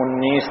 19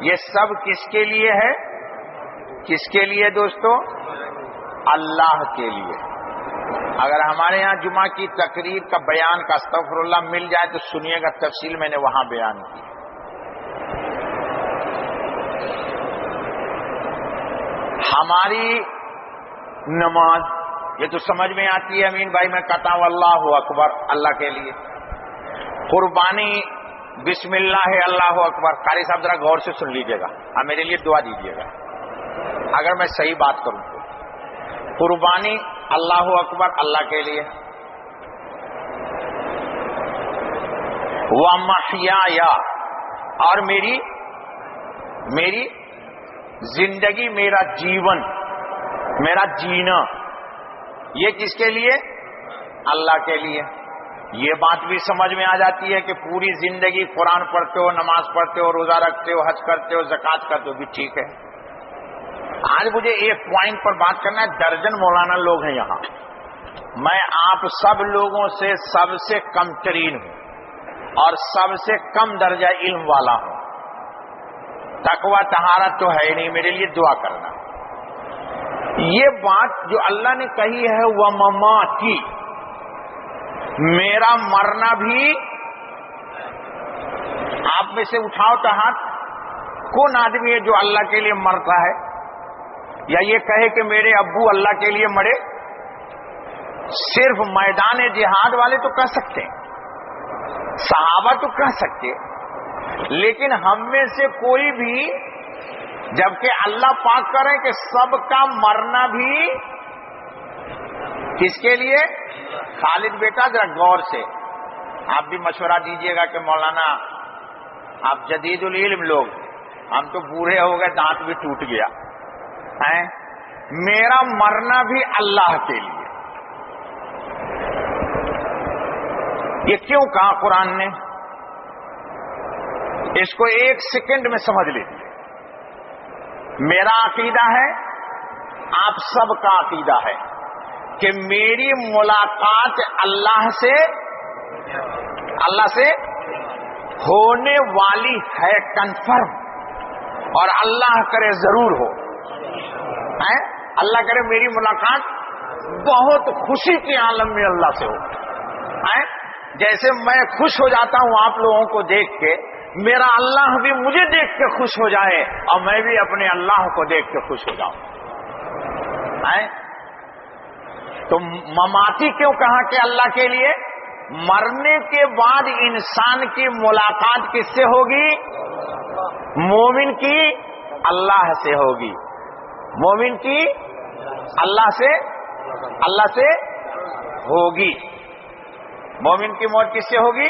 یہ سب کس کے لیے ہے؟ کس کے لیے دوستو؟ اللہ کے لیے. اگر ہمارے ہاں جمعہ کی تقریر کا بیان کا استغفر اللہ مل جائے تو سنیے گا تفصیل، میں نے وہاں بیان کی. ہماری نماز یہ تو سمجھ میں آتی ہے امین بھائی، میں کہتا ہوں اللہ اکبر اللہ کے لیے. قربانی بسم اللہ اللہ اکبر. قاری صاحب ذرا غور سے سن لیجئے گا اور میرے لیے دعا دیجئے گا اگر میں صحیح بات کروں تو. قربانی اللہ اکبر اللہ کے لیے. وَمَحْيَايَ اور میری زندگی، میرا جیون، میرا جینا، یہ کس کے لیے؟ اللہ کے لیے. یہ بات بھی سمجھ میں آ جاتی ہے کہ پوری زندگی قرآن پڑھتے ہو، نماز پڑھتے ہو، روزہ رکھتے ہو، حج کرتے ہو، زکوٰۃ کرتے ہو، بھی ٹھیک ہے. آج مجھے ایک پوائنٹ پر بات کرنا ہے. درجن مولانا لوگ ہیں یہاں، میں آپ سب لوگوں سے سب سے کم ترین ہوں اور سب سے کم درجہ علم والا ہوں. تقوی طہارت تو ہے نہیں. میرے لیے دعا کرنا. یہ بات جو اللہ نے کہی ہے وَمَمَاتِي، میرا مرنا بھی. آپ میں سے اٹھاؤ تو ہاتھ، کون آدمی ہے جو اللہ کے لیے مرتا ہے یا یہ کہے کہ میرے ابو اللہ کے لیے مرے؟ صرف میدان جہاد والے تو کہہ سکتے ہیں، صحابہ تو کہہ سکتے، لیکن ہم میں سے کوئی بھی، جبکہ اللہ پاک کرے کہ سب کا مرنا بھی کس کے لیے؟ خالد بیٹا ذرا غور سے آپ بھی مشورہ دیجئے گا کہ مولانا آپ جدید العلم لوگ، ہم تو بوڑھے ہو گئے، دانت بھی ٹوٹ گیا ہے. میرا مرنا بھی اللہ کے لیے. یہ کیوں کہا قرآن نے؟ اس کو ایک سیکنڈ میں سمجھ لیجیے. میرا عقیدہ ہے، آپ سب کا عقیدہ ہے کہ میری ملاقات اللہ سے ہونے والی ہے کنفرم، اور اللہ کرے ضرور ہو. اللہ کرے میری ملاقات بہت خوشی کے عالم میں اللہ سے ہو. جیسے میں خوش ہو جاتا ہوں آپ لوگوں کو دیکھ کے، میرا اللہ بھی مجھے دیکھ کے خوش ہو جائے اور میں بھی اپنے اللہ کو دیکھ کے خوش ہو جاؤں. تو مماتی کیوں کہا کہ اللہ کے لیے؟ مرنے کے بعد انسان کی ملاقات کس سے ہوگی؟ مومن کی اللہ سے ہوگی. مومن کی اللہ سے ہوگی. مومن کی موت کس سے ہوگی؟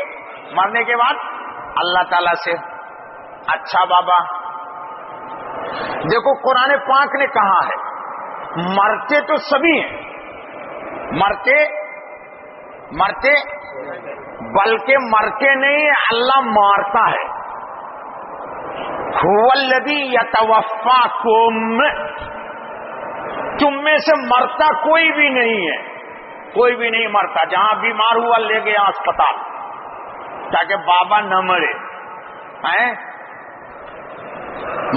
مرنے کے بعد اللہ تعالی سے. اچھا بابا دیکھو قرآن پاک نے کہا ہے مرتے تو سبھی ہیں، مرتے بلکہ مرتے نہیں، اللہ مارتا ہے. هو الذی یتوفاکم، تم میں سے مرتا کوئی بھی نہیں ہے، کوئی بھی نہیں مرتا. جہاں بیمار ہوا لے گیا اسپتال تاکہ بابا نہ مرے.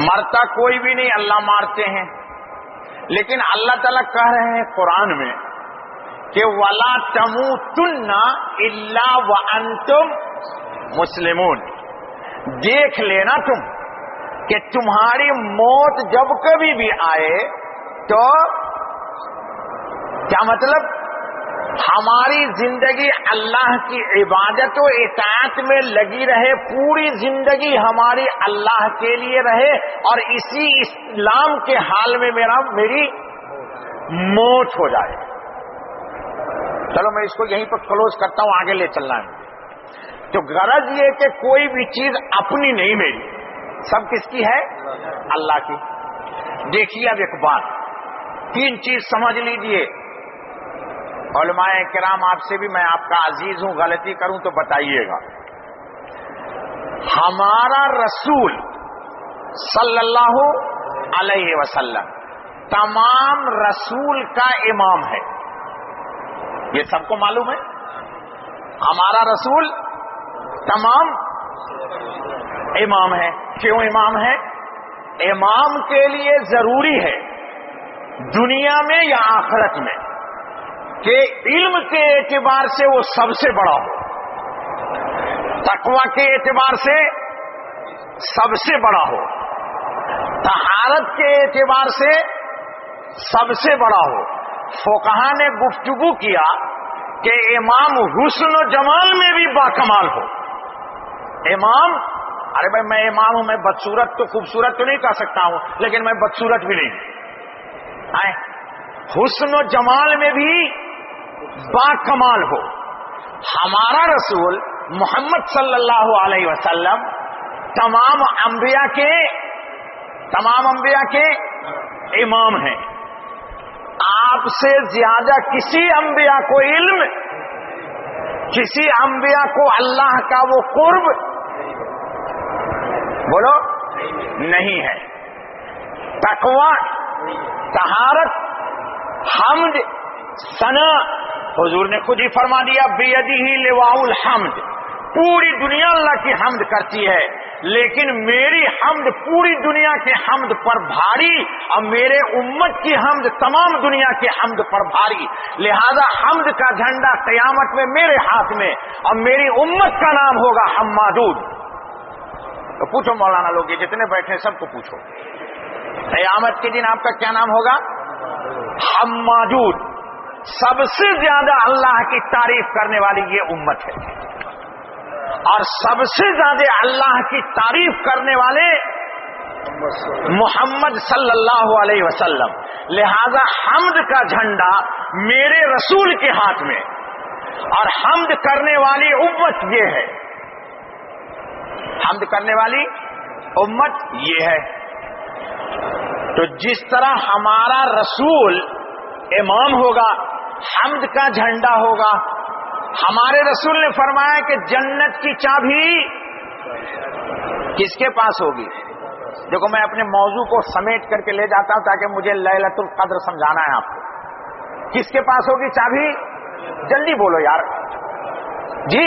مرتا کوئی بھی نہیں، اللہ مارتے ہیں. لیکن اللہ تعالیٰ کہہ رہے ہیں قرآن میں کہ وَلَا تَمُوتُنَّ إِلَّا وَأَنْتُمْ مُسْلِمُونَ. دیکھ لینا تم کہ تمہاری موت جب کبھی بھی آئے تو کیا مطلب؟ ہماری زندگی اللہ کی عبادت و اطاعت میں لگی رہے، پوری زندگی ہماری اللہ کے لیے رہے، اور اسی اسلام کے حال میں میری موت ہو جائے. چلو میں اس کو یہیں پر کلوز کرتا ہوں، آگے لے چلنا ہے. تو غرض یہ کہ کوئی بھی چیز اپنی نہیں میری، سب کس کی ہے؟ اللہ کی. دیکھیے اب ایک بات، تین چیز سمجھ لیجئے. علماء کرام آپ سے بھی، میں آپ کا عزیز ہوں، غلطی کروں تو بتائیے گا. ہمارا رسول صلی اللہ علیہ وسلم تمام رسول کا امام ہے، یہ سب کو معلوم ہے. ہمارا رسول تمام امام ہے. کیوں امام ہے؟ امام کے لیے ضروری ہے دنیا میں یا آخرت میں کہ علم کے اعتبار سے وہ سب سے بڑا ہو، تقوی کے اعتبار سے سب سے بڑا ہو، طہارت کے اعتبار سے سب سے بڑا ہو۔ فقہا نے گفتگو کیا کہ امام حسن و جمال میں بھی باکمال ہو۔ امام، ارے بھائی میں امام ہوں، میں بدصورت تو خوبصورت تو نہیں کہہ سکتا ہوں، لیکن میں بدصورت بھی نہیں، حسن و جمال میں بھی باکمال ہو۔ ہمارا رسول محمد صلی اللہ علیہ وسلم تمام انبیاء کے امام ہیں۔ آپ سے زیادہ کسی انبیاء کو علم، کسی انبیاء کو اللہ کا وہ قرب بولو نہیں ہے۔ تقوی، طہارت، حمد، ثنا، حضور نے خود ہی فرما دیا بیدہ لواء الحمد، پوری دنیا اللہ کی حمد کرتی ہے، لیکن میری حمد پوری دنیا کے حمد پر بھاری اور میرے امت کی حمد تمام دنیا کے حمد پر بھاری، لہذا حمد کا جھنڈا قیامت میں میرے ہاتھ میں اور میری امت کا نام ہوگا حمادود۔ تو پوچھو مولانا لوگ، یہ جتنے بیٹھے سب کو پوچھو، قیامت کے دن آپ کا کیا نام ہوگا؟ حمادود۔ سب سے زیادہ اللہ کی تعریف کرنے والی یہ امت ہے، اور سب سے زیادہ اللہ کی تعریف کرنے والے محمد صلی اللہ علیہ وسلم، لہذا حمد کا جھنڈا میرے رسول کے ہاتھ میں، اور حمد کرنے والی امت یہ ہے، حمد کرنے والی امت یہ ہے۔ تو جس طرح ہمارا رسول امام ہوگا، حمد کا جھنڈا ہوگا، ہمارے رسول نے فرمایا کہ جنت کی چابی کس کے پاس ہوگی؟ دیکھو میں اپنے موضوع کو سمیٹ کر کے لے جاتا ہوں تاکہ مجھے لیلۃ القدر سمجھانا ہے آپ کو۔ کس کے پاس ہوگی چابی؟ جلدی بولو یار، جی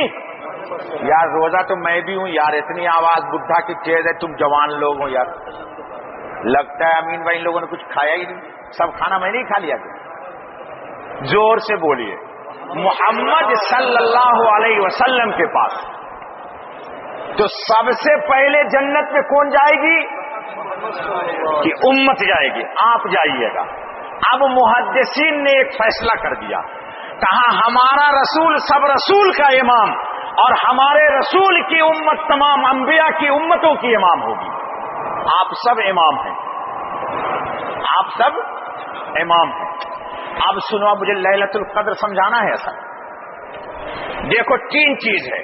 یار، روزہ تو میں بھی ہوں یار، اتنی آواز بڈھا کی تیز ہے، تم جوان لوگ ہو یار، لگتا ہے امین بھائی ان لوگوں نے کچھ کھایا ہی نہیں، سب کھانا میں نہیں کھا لیا تھا۔ زور سے بولیے، محمد صلی اللہ علیہ وسلم کے پاس تو سب سے پہلے جنت میں کون جائے گی؟ کہ امت جائے گی، آپ جائیے گا۔ اب محدثین نے ایک فیصلہ کر دیا، کہا ہمارا رسول سب رسول کا امام، اور ہمارے رسول کی امت تمام انبیاء کی امتوں کی امام ہوگی۔ آپ سب امام ہیں، آپ سب امام ہیں۔ اب سنو، مجھے لیلۃ القدر سمجھانا ہے ایسا۔ دیکھو تین چیز ہے،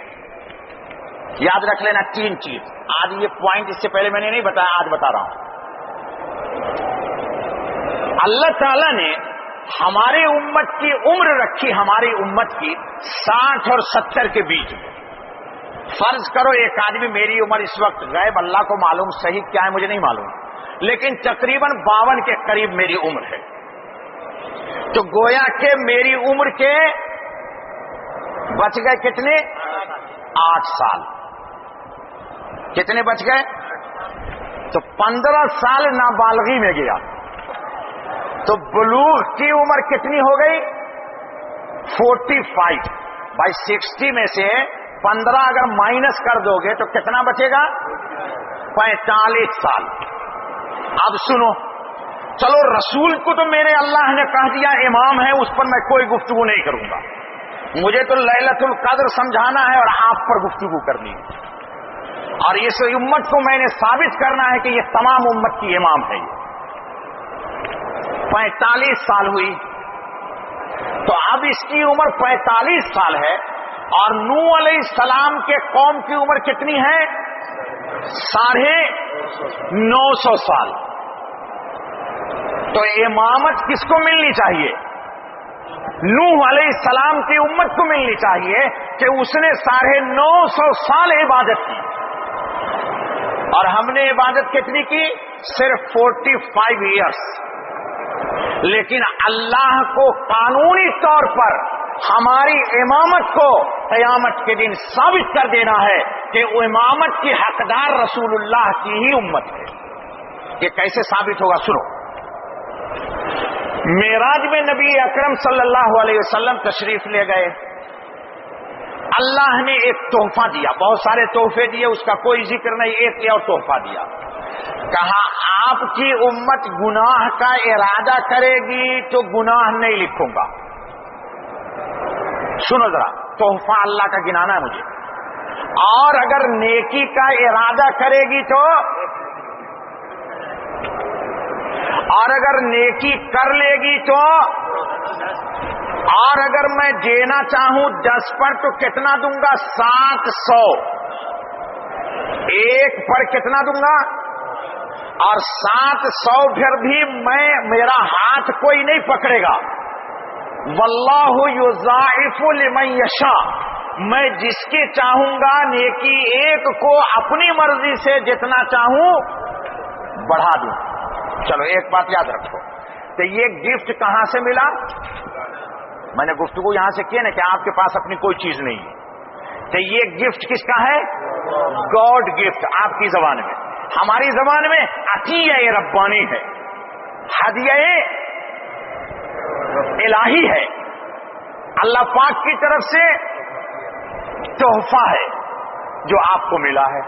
یاد رکھ لینا، تین چیز۔ آج یہ پوائنٹ اس سے پہلے میں نے نہیں بتایا، آج بتا رہا ہوں۔ اللہ تعالیٰ نے ہماری امت کی عمر رکھی، ہماری امت کی 60 اور 70 کے بیچ میں۔ فرض کرو ایک آدمی، میری عمر اس وقت غیب اللہ کو معلوم، صحیح کیا ہے مجھے نہیں معلوم، لیکن تقریباً 52 کے قریب میری عمر ہے، تو گویا کہ میری عمر کے بچ گئے کتنے؟ 8 سال۔ کتنے بچ گئے؟ تو 15 سال نابالغی میں گیا، تو بلوغ کی عمر کتنی ہو گئی؟ 45۔ بھائی 60 میں سے 15 اگر مائنس کر دو گے تو کتنا بچے گا؟ 45 سال۔ اب سنو، چلو رسول کو تو میرے اللہ نے کہہ دیا امام ہے، اس پر میں کوئی گفتگو نہیں کروں گا، مجھے تو لیلۃ القدر سمجھانا ہے اور آپ پر گفتگو کرنی ہے، اور اس امت کو میں نے ثابت کرنا ہے کہ یہ تمام امت کی امام ہے۔ یہ 45 سال ہوئی، تو اب اس کی عمر 45 سال ہے، اور نوح علیہ السلام کے قوم کی عمر کتنی ہے؟ 950 سال۔ تو امامت کس کو ملنی چاہیے؟ نوح علیہ السلام کی امت کو ملنی چاہیے کہ اس نے 950 سال عبادت کی، اور ہم نے عبادت کتنی کی؟ صرف 45 ایئرس۔ لیکن اللہ کو قانونی طور پر ہماری امامت کو قیامت کے دن ثابت کر دینا ہے کہ وہ امامت کی حقدار رسول اللہ کی ہی امت ہے۔ یہ کیسے ثابت ہوگا؟ سنو، معراج میں نبی اکرم صلی اللہ علیہ وسلم تشریف لے گئے، اللہ نے ایک تحفہ دیا، بہت سارے تحفے دیے، اس کا کوئی ذکر نہیں، ایک اور تحفہ دیا، کہا آپ کی امت گناہ کا ارادہ کرے گی تو گناہ نہیں لکھوں گا۔ سنو ذرا، تحفہ اللہ کا گنانا ہے مجھے، اور اگر نیکی کا ارادہ کرے گی تو، اور اگر نیکی کر لے گی تو، اور اگر میں دینا چاہوں 10 پر تو کتنا دوں گا؟ 700۔ ایک پر کتنا دوں گا؟ اور 700 پھر بھی میرا ہاتھ کوئی نہیں پکڑے گا۔ واللہ یضاعف لمن یشاء، میں جس کی چاہوں گا نیکی ایک کو اپنی مرضی سے جتنا چاہوں بڑھا دوں۔ چلو ایک بات یاد رکھو، تو یہ گفٹ کہاں سے ملا؟ میں نے گفتگو یہاں سے کی نا کہ آپ کے پاس اپنی کوئی چیز نہیں ہے، تو یہ گفٹ کس کا ہے؟ گاڈ گفٹ آپ کی زبان میں، ہماری زبان میں عطیہ ربانی ہے، ہدیہ الہی ہے، اللہ پاک کی طرف سے تحفہ ہے جو آپ کو ملا ہے۔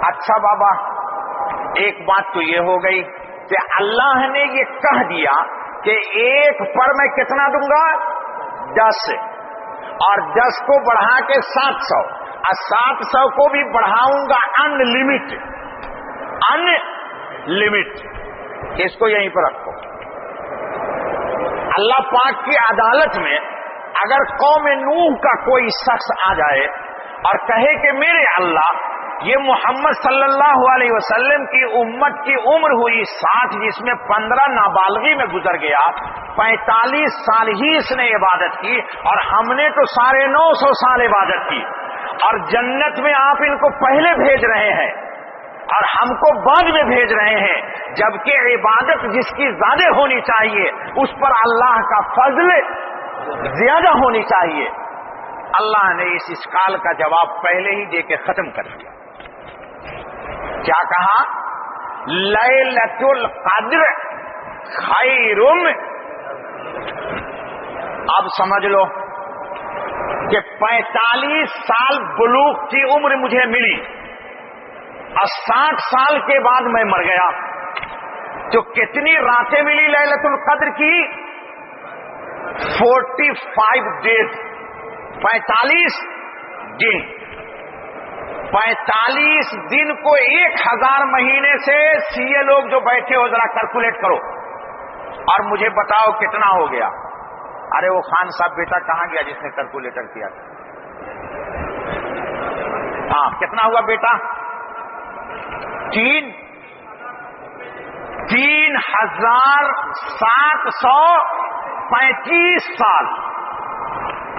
اچھا بابا، ایک بات تو یہ ہو گئی کہ اللہ نے یہ کہہ دیا کہ ایک پر میں کتنا دوں گا؟ 10، اور 10 کو بڑھا کے 700، اور 700 کو بھی بڑھاؤں گا ان لمٹ۔ اس کو یہیں پر رکھو۔ اللہ پاک کی عدالت میں اگر قوم نوح کا کوئی شخص آ جائے اور کہے کہ میرے اللہ، یہ محمد صلی اللہ علیہ وسلم کی امت کی عمر ہوئی 60، جس میں 15 نابالغی میں گزر گیا، 45 سال ہی اس نے عبادت کی، اور ہم نے تو 950 سال عبادت کی، اور جنت میں آپ ان کو پہلے بھیج رہے ہیں اور ہم کو بعد میں بھیج رہے ہیں، جبکہ عبادت جس کی زیادہ ہونی چاہیے اس پر اللہ کا فضل زیادہ ہونی چاہیے۔ اللہ نے اس اشکال کا جواب پہلے ہی دے کے ختم کر دیا۔ کیا کہا؟ لیلۃ القدر خیر۔ اب سمجھ لو کہ 45 سال بلوغ کی عمر مجھے ملی اور 60 سال کے بعد میں مر گیا، تو کتنی راتیں ملی لیلۃ القدر کی؟ 45 ڈیز، 45 دن۔ 45 دن کو 1000 مہینے سے سیے لوگ جو بیٹھے ہو ذرا کیلکولیٹ کرو اور مجھے بتاؤ کتنا ہو گیا۔ ارے وہ خان صاحب بیٹا کہاں گیا جس نے کیلکولیٹر کیا تھا؟ ہاں، کتنا ہوا بیٹا؟ 3735 سال۔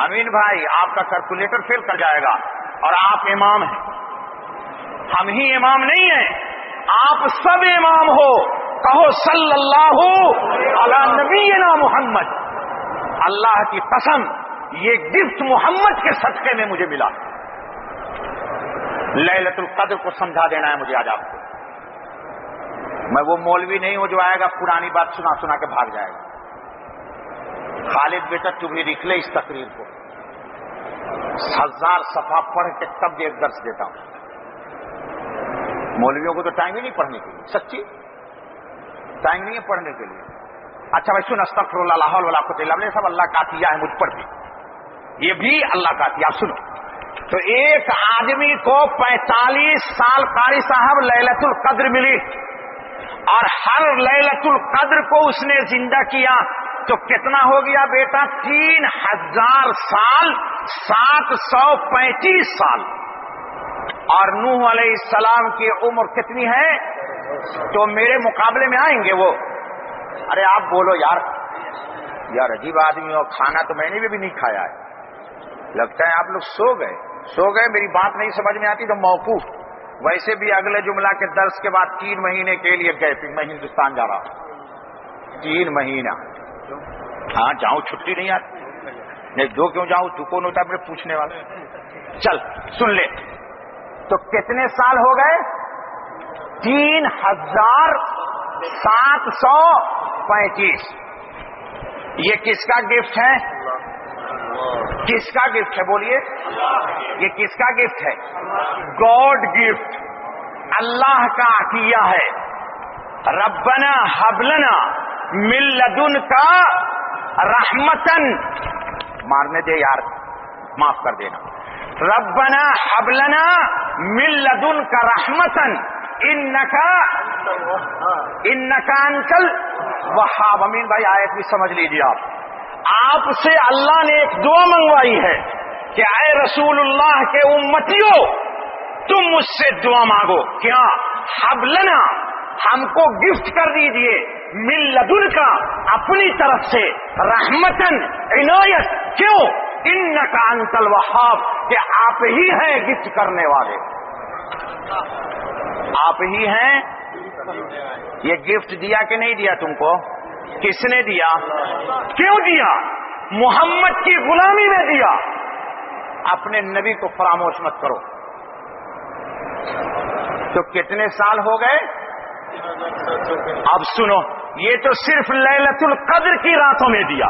امین بھائی، آپ کا کیلکولیٹر فیل کر جائے گا، اور آپ امام ہیں، ہم ہی امام نہیں ہیں، آپ سب امام ہو۔ کہو صلی اللہ علی نبینا محمد۔ اللہ کی قسم، یہ گفٹ محمد کے صدقے میں مجھے ملا۔ لیلۃ القدر کو سمجھا دینا ہے مجھے آج آپ کو۔ میں وہ مولوی نہیں ہوں جو آئے گا پرانی بات سنا سنا کے بھاگ جائے گا۔ خالد بیٹا تو بھی لکھ لے اس تقریر کو، 1000 صفحہ پڑھ کے تب ایک درس دیتا ہوں۔ مولویوں کو تو ٹائم ہی نہیں پڑھنے کے لیے، سچی ٹائم نہیں ہے پڑھنے کے لیے۔ اچھا بھائی سن، استغفر اللہ، لا حول ولا قوت الا باللہ، سب اللہ کا عطیہ ہے مجھ پر بھی، یہ بھی اللہ کا عطیہ۔ سنو، تو ایک آدمی کو 45 سال قاری صاحب لیلۃ القدر ملی، اور ہر لیلۃ القدر کو اس نے زندہ کیا، تو کتنا ہو گیا بیٹا؟ 3000 سال، 735 سال۔ اور نوح علیہ السلام کی عمر کتنی ہے؟ تو میرے مقابلے میں آئیں گے وہ؟ ارے آپ بولو یار، عجیب آدمی ہو، کھانا تو میں نے بھی نہیں کھایا ہے، لگتا ہے آپ لوگ سو گئے، میری بات نہیں سمجھ میں آتی تو موقوف۔ ویسے بھی اگلے جملہ کے درس کے بعد 3 مہینے کے لیے گئے، پھر میں ہندوستان جا رہا ہوں 3 مہینہ۔ ہاں جاؤں، چھٹی نہیں آتی، نہیں دو کیوں جاؤں، تو کون ہوتا ہے پوچھنے والا؟ چل سن لے، تو کتنے سال ہو گئے؟ 3000 735. یہ کس کا گفٹ ہے؟ کس کا گفٹ ہے بولیے؟ یہ کس کا گفٹ ہے؟ گاڈ گفٹ، اللہ کا عطیہ ہے. ربنا ہب لنا من لدنکا رحمتن، مارنے دے یار، معاف کر دینا. ربنا ہب لنا من لدنکا رحمتن انکا انکل وہاب. امین بھائی آیت بھی سمجھ لیجیے. آپ سے اللہ نے ایک دعا منگوائی ہے کہ اے رسول اللہ کے امتیوں، تم مجھ سے دعا مانگو. کیا؟ حب لنا، ہم کو گفٹ کر دیجئے، من لدن کا، اپنی طرف سے، رحمتن، عنایت. کیوں؟ انک انت الوہاب، کہ آپ ہی ہیں گفٹ کرنے والے، آپ ہی ہیں. یہ گفٹ دیا کہ نہیں دیا تم کو؟ کس نے دیا؟ کیوں دیا؟ محمد کی غلامی میں دیا. اپنے نبی کو فراموش مت کرو. تو کتنے سال ہو گئے؟ اب سنو، یہ تو صرف لیلۃ القدر کی راتوں میں دیا.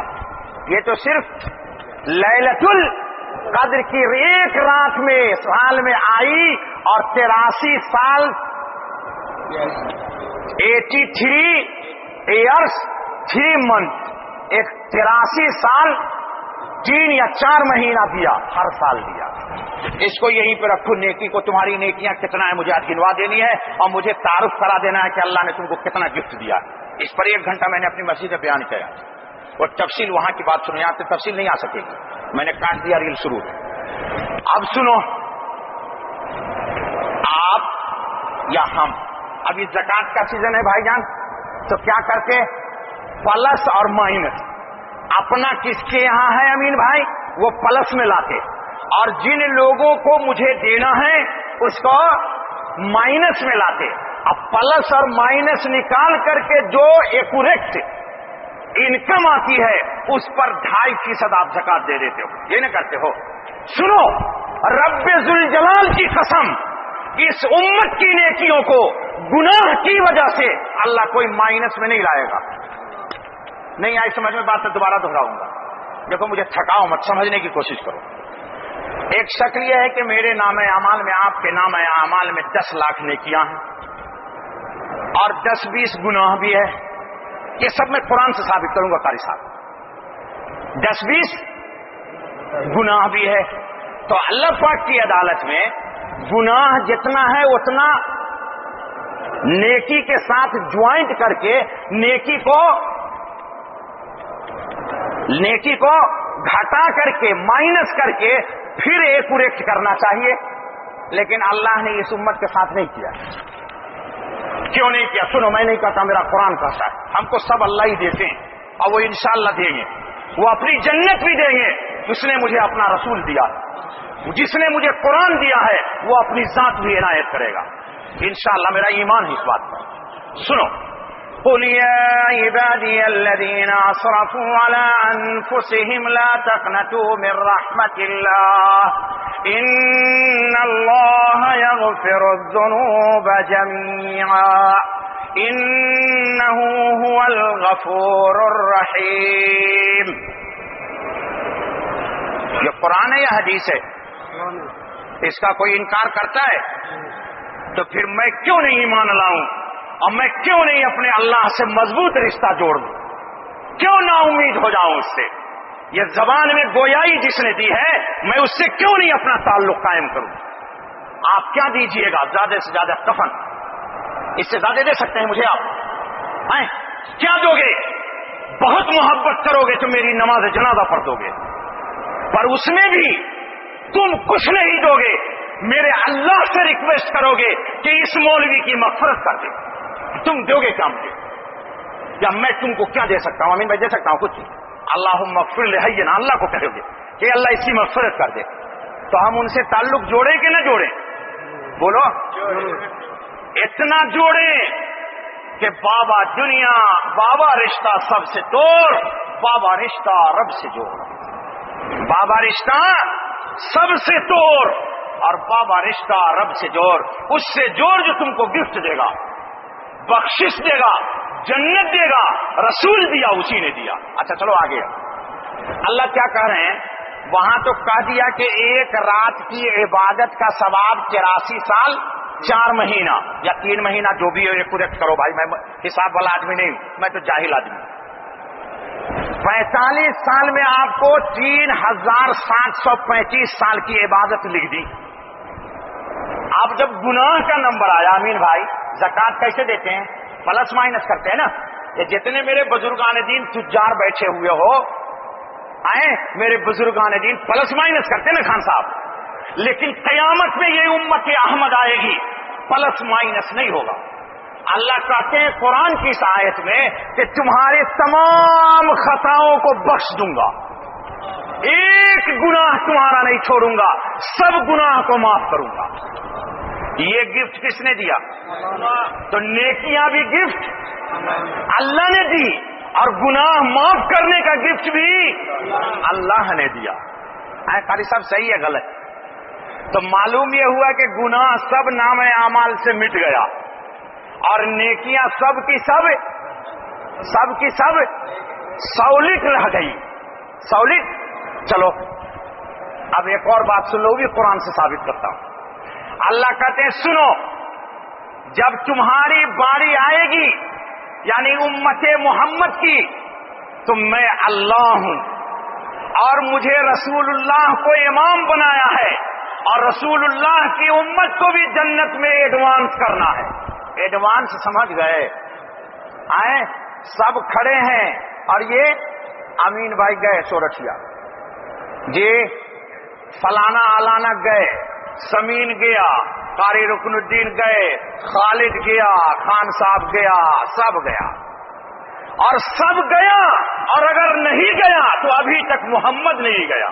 یہ تو صرف لیلۃ القدر کی ایک رات میں سال میں آئی، اور 83 سال 83 ایئرس 3 منتھ، ایک 83 سال 3 یا 4 مہینہ دیا، ہر سال دیا. اس کو یہیں پہ رکھو. نیکی کو، تمہاری نیکیاں کتنا ہے مجھے آج گنوا دینی ہے، اور مجھے تعارف کرا دینا ہے کہ اللہ نے تم کو کتنا گفٹ دیا. اس پر 1 گھنٹہ میں نے اپنی مسجد میں بیان کیا، اور تفصیل وہاں کی بات سنو. یہاں پہ تفصیل نہیں آ سکے گی، میں نے کاٹ دیا ریل شروع. اب سنو، آپ یا ہم، ابھی زکات کا سیزن ہے بھائی جان، تو کیا کرتے؟ پلس اور مائنس. اپنا کس کے یہاں ہے امین بھائی؟ وہ پلس میں لاتے، اور جن لوگوں کو مجھے دینا ہے اس کو مائنس میں لاتے. اب پلس اور مائنس نکال کر کے جو ایکوریکٹ انکم آتی ہے اس پر 2.5% آپ زکات دے دیتے ہو. یہ نہ کرتے ہو؟ سنو، رب ذوالجلال کی قسم، اس امت کی نیکیوں کو گناہ کی وجہ سے اللہ کوئی مائنس میں نہیں لائے گا. نہیں آئی سمجھ میں بات؟ تو دوبارہ دہراؤں گا. دیکھو مجھے تھکاؤ مت، سمجھنے کی کوشش کرو. ایک شکل یہ ہے کہ میرے نام اعمال میں، آپ کے نام اعمال میں 10 لاکھ نیکیاں ہیں، اور 10-20 گناہ بھی ہے. یہ سب میں قرآن سے ثابت کروں گا قاری صاحب. 10-20 گناہ بھی ہے. تو اللہ پاک کی عدالت میں گناہ جتنا ہے اتنا نیکی کے ساتھ جوائنٹ کر کے نیکی کو گھٹا کر کے، مائنس کر کے پھر ایکوریکٹ کرنا چاہیے. لیکن اللہ نے اس امت کے ساتھ نہیں کیا. کیوں نہیں کیا؟ سنو، میں نہیں کہتا، میرا قرآن کہتا ہے. ہم کو سب اللہ ہی دیتے ہیں، اور وہ انشاءاللہ دیں گے. وہ اپنی جنت بھی دیں گے. جس نے مجھے اپنا رسول دیا، جس نے مجھے قرآن دیا ہے، وہ اپنی ذات بھی عنایت کرے گا انشاءاللہ. میرا ایمان ہے اس بات پر. سنو، قل يا عبادي الذين اسرفوا على انفسهم لا تقنطوا من رحمة الله ان الله يغفر الذنوب جميعا انه هو الغفور الرحيم. یہ قرآن ہے یا حدیث ہے؟ اس کا کوئی انکار کرتا ہے تو پھر میں کیوں نہیں ایمان لاؤں، اور میں کیوں نہیں اپنے اللہ سے مضبوط رشتہ جوڑ دوں؟ کیوں نا امید ہو جاؤں اس سے؟ یہ زبان میں گویائی جس نے دی ہے، میں اس سے کیوں نہیں اپنا تعلق قائم کروں؟ آپ کیا دیجئے گا؟ زیادہ سے زیادہ کفن. اس سے زیادہ دے سکتے ہیں مجھے آپ؟ کیا دو گے؟ بہت محبت کرو گے تو میری نماز جنازہ پڑھ دو گے، پر اس میں بھی تم کچھ نہیں دو گے. میرے اللہ سے ریکویسٹ کرو گے کہ اس مولوی کی مغفرت کر دے. تم دو گے کام کے؟ یا میں تم کو کیا دے سکتا ہوں؟ امین بھائی دے سکتا ہوں کچھ؟ اللہم اغفر لحینا، اللہ کو کہو گے کہ اللہ اس کی مغفرت کر دے. تو ہم ان سے تعلق جوڑیں کہ نہ جوڑیں؟ بولو. اتنا جوڑیں کہ بابا دنیا، بابا رشتہ سب سے توڑ، بابا رشتہ رب سے جوڑ. بابا رشتہ سب سے توڑ اور بابا رشتہ رب سے جوڑ. اس سے جوڑ جو تم کو گفٹ دے گا، بخشش دے گا، جنت دے گا، رسول دیا اسی نے دیا۔ اچھا چلو آگے، اللہ کیا کہہ رہے ہیں وہاں؟ تو کہہ دیا کہ ایک رات کی عبادت کا ثواب 83 سال 4 مہینہ یا 3 مہینہ جو بھی ہے، کریکٹ کرو بھائی، میں حساب والا آدمی نہیں ہوں، میں تو جاہل آدمی ہوں۔ 45 سال میں آپ کو 3735 سال کی عبادت لکھ دی۔ اب جب گناہ کا نمبر آیا امین بھائی، زکوٰۃ کیسے دیتے ہیں؟ پلس مائنس کرتے ہیں نا۔ یہ جتنے میرے بزرگان دین تجار بیٹھے ہوئے ہو آئے، میرے بزرگان دین پلس مائنس کرتے ہیں نا خان صاحب، لیکن قیامت میں یہ امت احمد آئے گی، پلس مائنس نہیں ہوگا۔ اللہ کہتے ہیں قرآن کی اس آیت میں کہ تمہارے تمام خطاؤں کو بخش دوں گا، ایک گناہ تمہارا نہیں چھوڑوں گا، سب گناہ کو معاف کروں گا۔ یہ گفٹ کس نے دیا؟ تو نیکیاں بھی گفٹ اللہ نے دی، اور گناہ معاف کرنے کا گفٹ بھی اللہ نے دیا۔ قاری صاحب صحیح ہے غلط؟ تو معلوم یہ ہوا کہ گناہ سب نام اعمال سے مٹ گیا، اور نیکیاں سب کی سب سولٹ رہ گئی، سولٹ۔ چلو اب ایک اور بات سن لو، بھی قرآن سے ثابت کرتا ہوں۔ اللہ کہتے ہیں سنو، جب تمہاری باری آئے گی یعنی امت محمد کی، تو میں اللہ ہوں، اور مجھے رسول اللہ کو امام بنایا ہے، اور رسول اللہ کی امت کو بھی جنت میں ایڈوانس کرنا ہے۔ ایڈوانس سمجھ گئے؟ آئے سب کھڑے ہیں، اور یہ امین بھائی گئے سورٹھیا جی، فلانا علانا گئے، سمین گیا، قاری رکن الدین گئے، خالد گیا، خان صاحب گیا، سب گیا، اور سب گیا، اور اگر نہیں گیا تو ابھی تک محمد نہیں گیا۔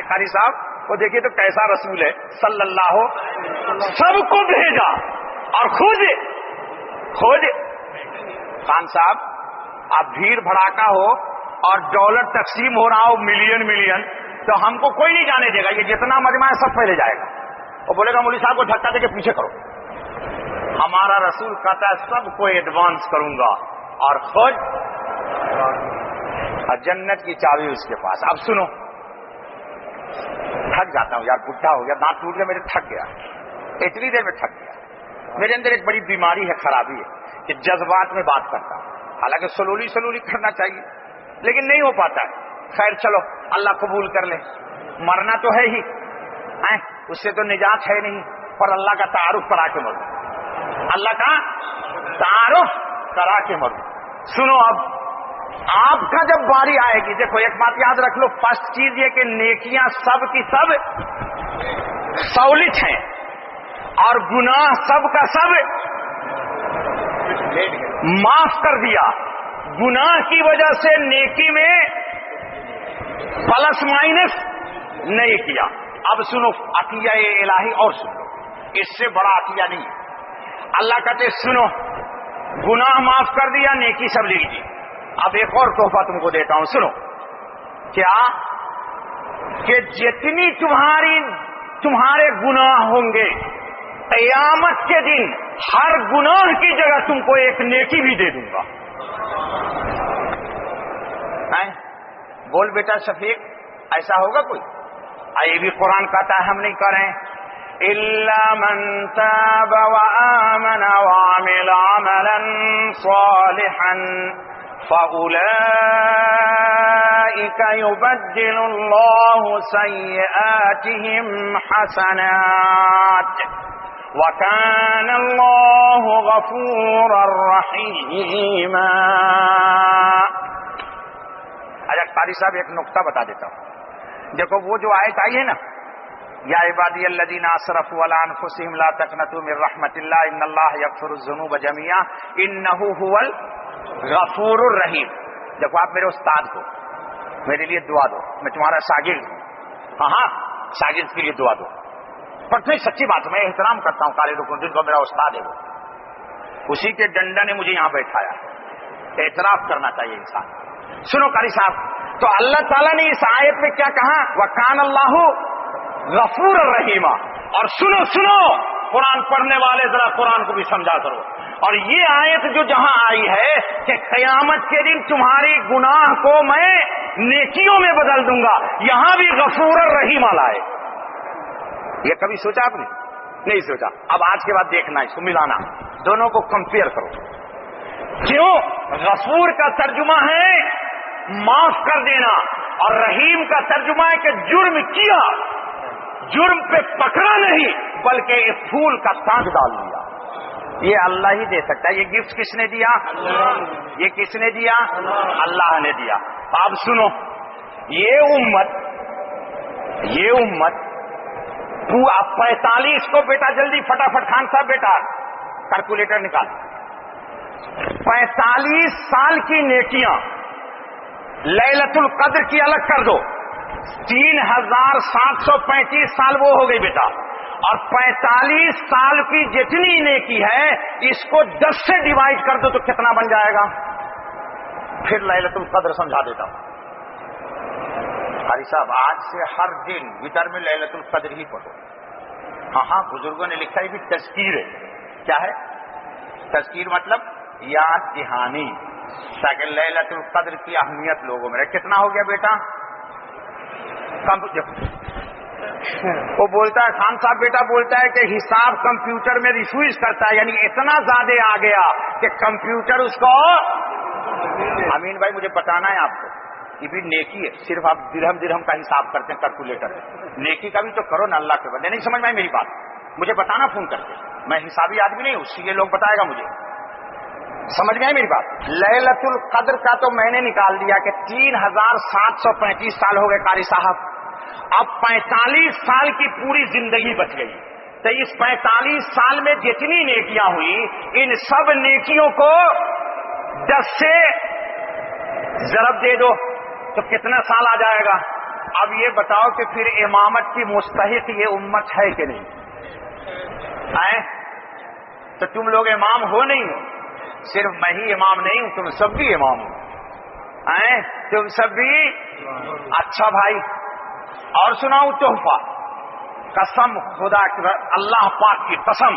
قاری صاحب وہ دیکھیے تو کیسا رسول ہے صلی اللہ، سب کو بھیجا، اور خود خان صاحب اب بھیڑ بھڑاکا ہو اور ڈالر تقسیم ہو رہا ہو ملین، تو ہم کو کوئی نہیں جانے دے گا، یہ جتنا مجمع ہے سب پہلے جائے گا، اور بولے گا مولوی صاحب کو دھکا دے کے پیچھے کرو۔ ہمارا رسول کہتا ہے سب کو ایڈوانس کروں گا، اور خود جنت کی چابی اس کے پاس۔ اب سنو، تھک جاتا ہوں یار، بڈھا ہو گیا، دانت ٹوٹ گیا میرے، تھک گیا، اتنی دیر میں تھک گیا۔ میرے اندر ایک بڑی بیماری ہے، خرابی ہے کہ جذبات میں بات کرتا ہوں، حالانکہ سلولی کرنا چاہیے لیکن نہیں ہو پاتا ہے۔ خیر چلو، اللہ قبول کر لے، مرنا تو ہے ہی، اس سے تو نجات ہے نہیں، پر اللہ کا تعارف کرا کے مرو، اللہ کا تعارف کرا کے مرو۔ سنو، اب آپ کا جب باری آئے گی، دیکھو ایک بات یاد رکھ لو، فرسٹ چیز یہ کہ نیکیاں سب کی سب سولت ہیں، اور گناہ سب کا سب معاف کر دیا۔ گناہ کی وجہ سے نیکی میں پلس مائنس نہیں کیا۔ اب سنو عطیہ الہی، اور سنو، اس سے بڑا عطیہ نہیں ہے۔ اللہ کہتے سنو، گناہ معاف کر دیا، نیکی سب لکھ دی۔ اب ایک اور تحفہ تم کو دیتا ہوں، سنو، کیا کہ جتنی تمہارے گناہ ہوں گے، قیامت کے دن ہر گناہ کی جگہ تم کو ایک نیکی بھی دے دوں گا۔ بول بیٹا شفیق، ایسا ہوگا کوئی؟ یہ بھی قرآن کہتا ہے، ہم نہیں کریں۔ إِلَّا مَن تَابَ وَآمَنَ وَعَمِلَ عَمَلًا صَالِحًا فَأُولَئِكَ يُبَدِّلُ اللَّهُ سَيِّئَاتِهِمْ حَسَنَاتٍ وَكَانَ اللَّهُ غَفُورًا رَحِيمًا۔ اچھا قاری صاحب ایک نقطہ بتا دیتا ہوں، دیکھو وہ جو آیت آئی ہے نا، یا عبادی الذین اسرفوا علی انفسہم لا تقنطوا من رحمت اللہ ان اللہ یغفر الذنوب جميعا انہ هو الغفور الرحیم۔ دیکھو آپ میرے استاد کو، میرے لیے دعا دو، میں تمہارا شاگرد ہوں، ہاں شاگرد کے لیے دعا دو، پر نہیں سچی بات میں احترام کرتا ہوں قاری رکن الدین کو، میرا استاد ہے وہ، اسی کے ڈنڈا نے مجھے یہاں بیٹھایا، اعتراف کرنا چاہیے انسان۔ سنو قاری صاحب، تو اللہ تعالیٰ نے اس آیت میں کیا کہا؟ وَكَانَ اللَّهُ غفور الرحیم۔ اور سنو قرآن پڑھنے والے ذرا قرآن کو بھی سمجھا کرو. اور یہ آیت جو جہاں آئی ہے کہ قیامت کے دن تمہاری گناہ کو میں نیکیوں میں بدل دوں گا، یہاں بھی غفور الرحیم والا ہے. یہ کبھی سوچا آپ نے؟ نہیں سوچا. اب آج کے بعد دیکھنا، اس کو ملانا، دونوں کو کمپیئر کرو. کیوں؟ غفور کا ترجمہ ہے معاف کر دینا، اور رحیم کا ترجمہ ہے کہ جرم کیا، جرم پہ پکڑا نہیں بلکہ ایک پھول کا تاج ڈال دیا. یہ اللہ ہی دے سکتا ہے. یہ گفٹ کس نے دیا؟ یہ کس نے دیا؟ اللہ نے دیا. اب سنو، یہ امت 45 کو، بیٹا جلدی فٹافٹ خان صاحب بیٹا کیلکولیٹر نکال. 45 سال کی نیکیاں لیلۃ القدر کی الگ کر دو، 3735 سال وہ ہو گئی بیٹا. اور 45 سال کی جتنی نیکی ہے اس کو 10 سے ڈیوائڈ کر دو تو کتنا بن جائے گا؟ پھر لیلۃ القدر سمجھا دیتا ہوں. قاری صاحب آج سے ہر دن وتر میں لیلۃ القدر ہی پڑھو. ہاں بزرگوں نے لکھا ہے بھی تذکیر ہے. کیا ہے تذکیر؟ مطلب یاد دہانی، تاکہ لیلۃ القدر کی اہمیت لوگوں میں رہے. کتنا ہو گیا بیٹا؟ وہ بولتا ہے خان صاحب بیٹا بولتا ہے کہ حساب کمپیوٹر میں ریفیوز کرتا ہے، یعنی اتنا زیادہ آ گیا کہ کمپیوٹر اس کو. امین بھائی مجھے بتانا ہے آپ کو، یہ بھی نیکی ہے. صرف آپ درہم کا حساب کرتے ہیں کیلکولیٹر میں، نیکی کا بھی تو کرو نا اللہ کے بندے. نہیں سمجھ میں میری بات؟ مجھے بتانا فون کر کے، میں حسابی آدمی نہیں ہوں، اس لیے لوگ بتائے گا مجھے. سمجھ میں میری بات؟ لیلۃ القدر کا تو میں نے نکال دیا کہ 3735 سال ہو گئے قاری صاحب. اب 45 سال کی پوری زندگی بچ گئی. تو اس 45 سال میں جتنی نیکیاں ہوئی ان سب نیکیوں کو 10 سے ضرب دے دو تو کتنا سال آ جائے گا؟ اب یہ بتاؤ کہ پھر امامت کی مستحق یہ امت ہے کہ نہیں؟ تو تم لوگ امام ہو نہیں ہو، صرف میں ہی امام نہیں ہوں، تم سب بھی امام ہو. تم سب بھی. اچھا بھائی اور سناؤں تحفہ. قسم خدا کی، اللہ پاک کی قسم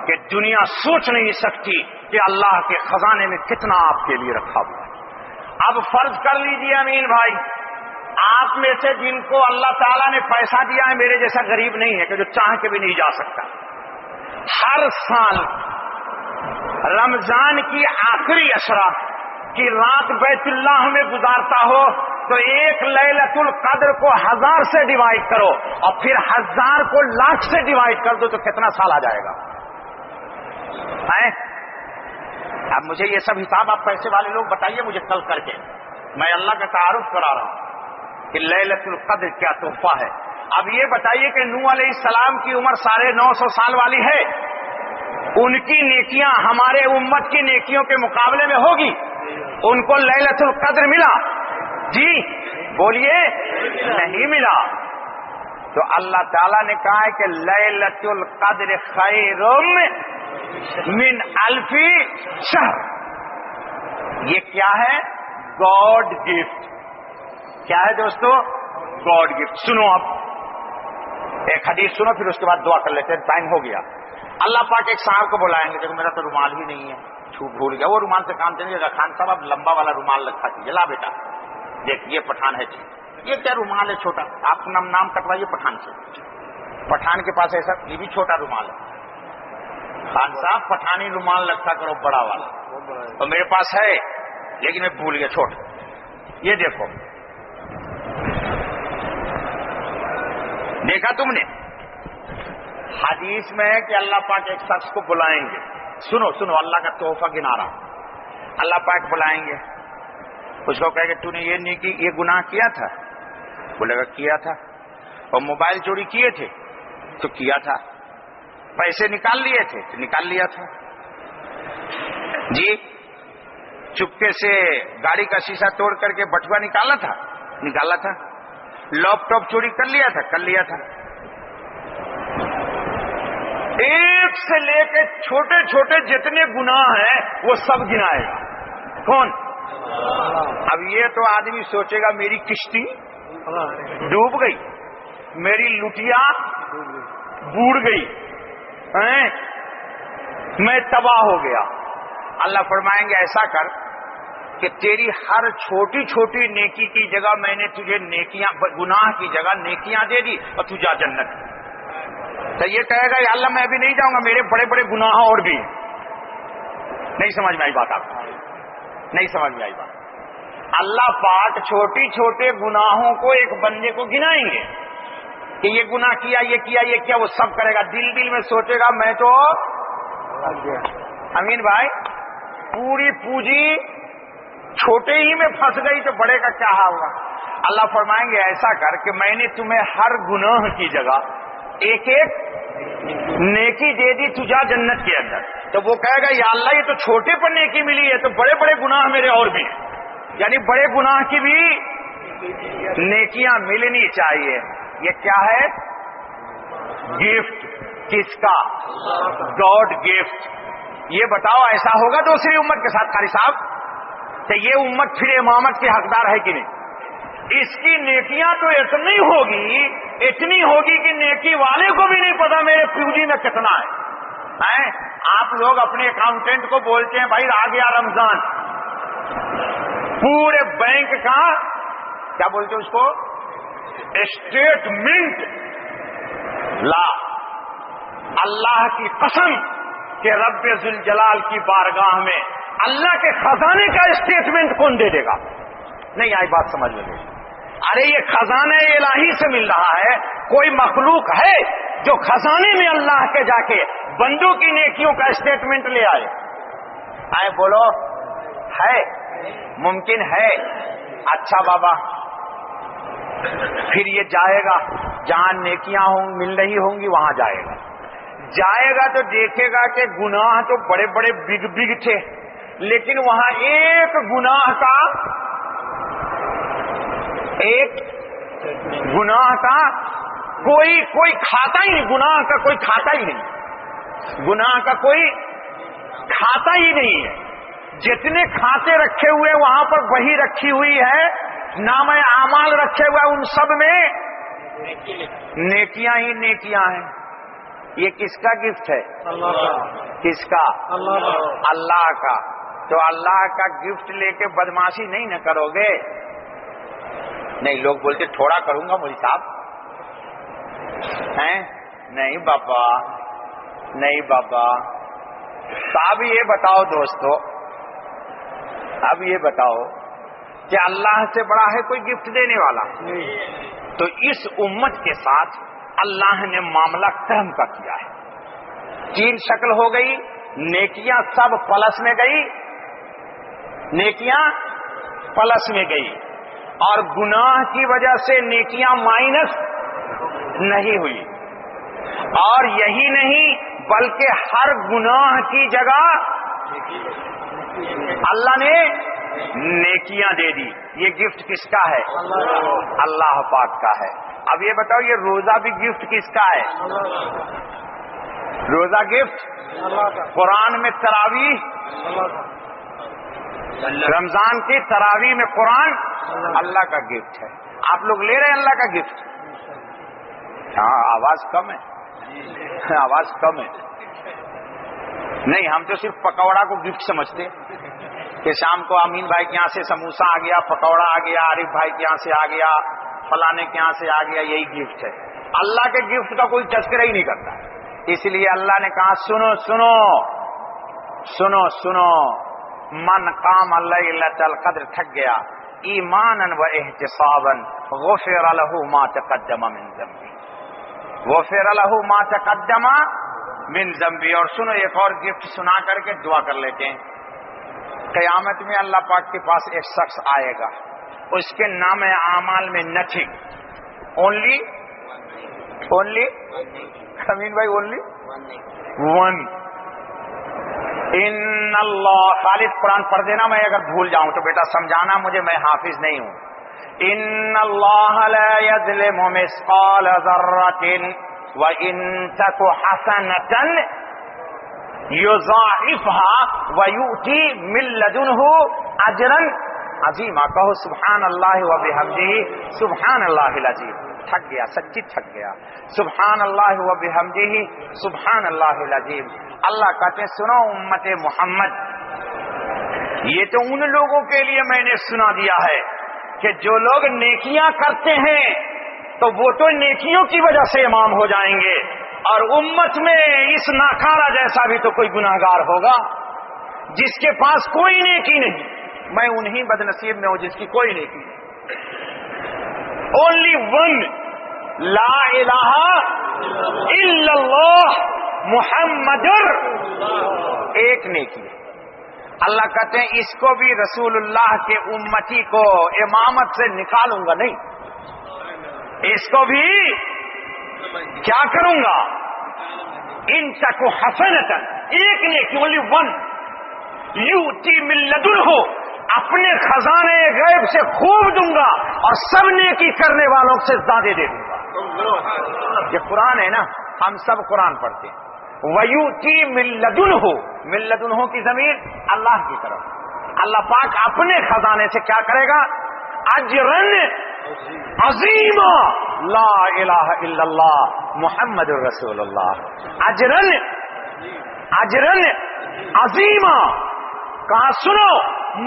کہ دنیا سوچ نہیں سکتی کہ اللہ کے خزانے میں کتنا آپ کے لیے رکھا ہوا ہے. اب فرض کر لیجئے امین بھائی، آپ میں سے جن کو اللہ تعالیٰ نے پیسہ دیا ہے، میرے جیسا غریب نہیں ہے کہ جو چاہ کے بھی نہیں جا سکتا، ہر سال رمضان کی آخری عشرہ کی رات بیت اللہ میں گزارتا ہو تو ایک لیلۃ القدر کو 1000 سے ڈیوائڈ کرو اور پھر 1000 کو لاکھ سے ڈیوائڈ کر دو تو کتنا سال آ جائے گا؟ اب مجھے یہ سب حساب آپ پیسے والے لوگ بتائیے مجھے کل کر کے، میں اللہ کا تعارف کرا رہا ہوں کہ لیلۃ القدر کیا تحفہ ہے. اب یہ بتائیے کہ نوح علیہ السلام کی عمر 950 سال والی ہے، ان کی نیکیاں ہمارے امت کی نیکیوں کے مقابلے میں ہوگی؟ ان کو لیلۃ القدر ملا؟ جی بولیے نہیں ملا. تو اللہ تعالیٰ نے کہا ہے کہ لیلۃ القدر خیر من الف شہر. یہ کیا ہے؟ God gift. کیا ہے دوستو؟ God gift. سنو اب ایک حدیث سنو، پھر اس کے بعد دعا کر لیتے ہیں، ٹائم ہو گیا. اللہ پاک ایک صاحب کو بلائیں گے، دیکھو میرا تو رومال ہی نہیں ہے، بھول گیا. وہ رومال سے کام چلے گا. خان صاحب اب لمبا والا رومال رکھا کیجیے. لا بیٹا دیکھ یہ پٹھان ہے، یہ کیا رومال ہے چھوٹا، آپ نام کٹوائیے پٹھان سے. پٹھان کے پاس ایسا یہ بھی چھوٹا رومال ہے. خان صاحب پٹھانی رومال رکھا کرو بڑا والا. تو میرے پاس ہے لیکن میں بھول گیا چھوٹا. یہ دیکھو، دیکھا تم نے؟ حدیث میں ہے کہ اللہ پاک ایک شخص کو بلائیں گے. سنو سنو اللہ کا تحفہ گنا رہا. اللہ پاک بلائیں گے، اس کو کہے گا تو نے یہ نہیں کی، یہ گناہ کیا تھا؟ بولے گا کیا تھا. اور موبائل چوری کیے تھے تو کیا تھا. پیسے نکال لیے تھے تو نکال لیا تھا. جی چپکے سے گاڑی کا شیشہ توڑ کر کے بٹوا نکالا تھا، نکالا تھا. لیپ ٹاپ چوری کر لیا تھا، کر لیا تھا. ایک سے لے کے چھوٹے چھوٹے جتنے گناہ ہیں وہ سب گنائے گا. کون؟ اب یہ تو آدمی سوچے گا میری کشتی ڈوب گئی، میری لٹیا بوڑ گئی، میں تباہ ہو گیا. اللہ فرمائیں گے ایسا کر کہ تیری ہر چھوٹی چھوٹی نیکی کی جگہ میں نے تجھے نیکیاں، گناہ کی جگہ نیکیاں دے دی اور تو جا جنت. تو یہ کہے گا یا اللہ میں ابھی نہیں جاؤں گا، میرے بڑے بڑے گناہ اور بھی. نہیں سمجھ میں آئی بات آپ کو؟ نہیں سمجھ میں آئی بات. اللہ پاک چھوٹی چھوٹے گناہوں کو ایک بندے کو گنائیں گے کہ یہ گناہ کیا، یہ کیا، یہ کیا، وہ سب کرے گا. دل دل میں سوچے گا میں تو امین بھائی پوری پونجی چھوٹے ہی میں پھنس گئی تو بڑے کا کیا ہوگا. اللہ فرمائیں گے ایسا کر کہ میں نے تمہیں ہر گناہ کی جگہ ایک ایک نیکی دے دی، تجھا جنت کے اندر. تو وہ کہے گا یا اللہ یہ تو چھوٹے پر نیکی ملی ہے، تو بڑے بڑے گناہ میرے اور بھی ہیں. یعنی بڑے گناہ کی بھی نیکیاں ملنی چاہیے. یہ کیا ہے؟ گفٹ. کس کا؟ God gift. یہ بتاؤ ایسا ہوگا دوسری امت کے ساتھ قاری صاحب؟ تو یہ امت پھر امامت کی حقدار ہے کہ نہیں؟ اس کی نیکیاں تو اتنی ہوگی کہ نیکی والے کو بھی نہیں پتا میرے پونجی میں کتنا ہے. آپ لوگ اپنے اکاؤنٹنٹ کو بولتے ہیں بھائی آ گیا رمضان، پورے بینک کا کیا بولتے ہیں اس کو؟ اسٹیٹمنٹ لا. اللہ کی قسم کہ رب ذوالجلال کی بارگاہ میں اللہ کے خزانے کا اسٹیٹمنٹ کون دے دے گا؟ نہیں آئی بات سمجھ میں؟ ارے یہ خزانہ الہی سے مل رہا ہے. کوئی مخلوق ہے جو خزانے میں اللہ کے جا کے بندوں کی نیکیوں کا اسٹیٹمنٹ لے آئے بولو ہے؟ ممکن ہے؟ اچھا بابا پھر یہ جائے گا جہاں نیکیاں مل رہی ہوں گی، وہاں جائے گا تو دیکھے گا کہ گناہ تو بڑے بڑے بگ تھے، لیکن وہاں ایک گناہ کا کوئی کھاتا ہی نہیں. گناہ کا کوئی کھاتا ہی نہیں. گناہ کا کوئی کھاتا ہی نہیں ہے. جتنے کھاتے رکھے ہوئے وہاں پر وہی رکھی ہوئی ہے، نام اعمال رکھے ہوئے ان سب میں نیکیاں ہی نیکیاں ہیں. یہ کس کا گفٹ ہے؟ اللہ کا. کس کا؟ اللہ کا. تو اللہ کا گفٹ لے کے بدماشی نہیں نہ کرو گے. نہیں لوگ بولتے تھوڑا کروں گا مولوی صاحب. نہیں بابا، نہیں بابا. صاحب یہ بتاؤ دوستو، اب یہ بتاؤ کہ اللہ سے بڑا ہے کوئی گفٹ دینے والا؟ تو اس امت کے ساتھ اللہ نے معاملہ کرم کا کیا ہے. 3 شکل ہو گئی. نیکیاں سب پلس میں گئی، نیکیاں پلس میں گئی، اور گناہ کی وجہ سے نیکیاں مائنس نہیں ہوئی. اور یہی نہیں بلکہ ہر گناہ کی جگہ اللہ نے نیکیاں دے دی. یہ گفٹ کس کا ہے؟ اللہ پاک کا ہے. اب یہ بتاؤ یہ روزہ بھی گفٹ کس کا ہے؟ روزہ گفٹ. قرآن میں تراویح، رمضان کی تراویح میں قرآن اللہ کا گفٹ ہے. آپ لوگ لے رہے ہیں اللہ کا گفٹ؟ ہاں آواز کم ہے، آواز کم ہے. نہیں ہم تو صرف پکوڑا کو گفٹ سمجھتے کہ شام کو امین بھائی کے یہاں سے سموسا آ گیا، پکوڑا آ گیا، عارف بھائی کے یہاں سے آ گیا، فلانے کے یہاں سے آ گیا، یہی گفٹ ہے. اللہ کے گفٹ کا کوئی تذکرہ ہی نہیں کرتا. اس لیے اللہ نے کہا سنو سنو سنو سنو، من قام لیلۃ القدر تھک گیا ایمانا و احتسابا غفر له ما تقدم من ذنبه، غفر له ما تقدم من ذنبه. اور سنو ایک اور گفٹ سنا کر کے دعا کر لیتے ہیں. قیامت میں اللہ پاک کے پاس ایک شخص آئے گا، اس کے نام اعمال میں نتھنگ، اونلی امین بھائی اونلی ون. ان اللہ، خالد قرآن پڑھ دینا، میں اگر بھول جاؤں تو بیٹا سمجھانا مجھے، میں حافظ نہیں ہوں. ان اللہ لا یظلم مثقال ذرۃ وان تک حسنۃ یضاعفها ویؤتی من لدنہ اجرا عظیما. کہو سبحان اللہ وبحمدہ سبحان اللہ العظیم. تھک گیا، سچی تھک گیا. سبحان اللہ و بحمدہ سبحان اللہ العظیم. اللہ کہتے ہیں سنو امت محمد، یہ تو ان لوگوں کے لیے میں نے سنا دیا ہے کہ جو لوگ نیکیاں کرتے ہیں تو وہ تو نیکیوں کی وجہ سے امام ہو جائیں گے، اور امت میں اس ناکارہ جیسا بھی تو کوئی گناہگار ہوگا جس کے پاس کوئی نیکی نہیں. میں انہی بد نصیب میں ہوں جس کی کوئی نیکی نہیں. اونلی ون، لا الہ الا اللہ محمد، ایک نیکی. اللہ کہتے ہیں اس کو بھی رسول اللہ کے امتی کو امامت سے نکالوں گا نہیں، اس کو بھی کیا کروں گا؟ ان تک حسنتن، ایک نیکی، اونلی ون، یؤتی من لدنہ، اپنے خزانے غیب سے خوب دوں گا اور سب نیکی کرنے والوں سے زیادہ دے دوں گا. یہ قرآن ہے نا، ہم سب قرآن پڑھتے ہیں. وَيُؤْتِي مِن لَدُنْهُ، من لدنہ کی ضمیر اللہ کی طرف. اللہ پاک اپنے خزانے سے کیا کرے گا؟ اجرن عظیما، لا الہ الا اللہ محمد الرسول اللہ. اجرن عظیما. کہاں سنو،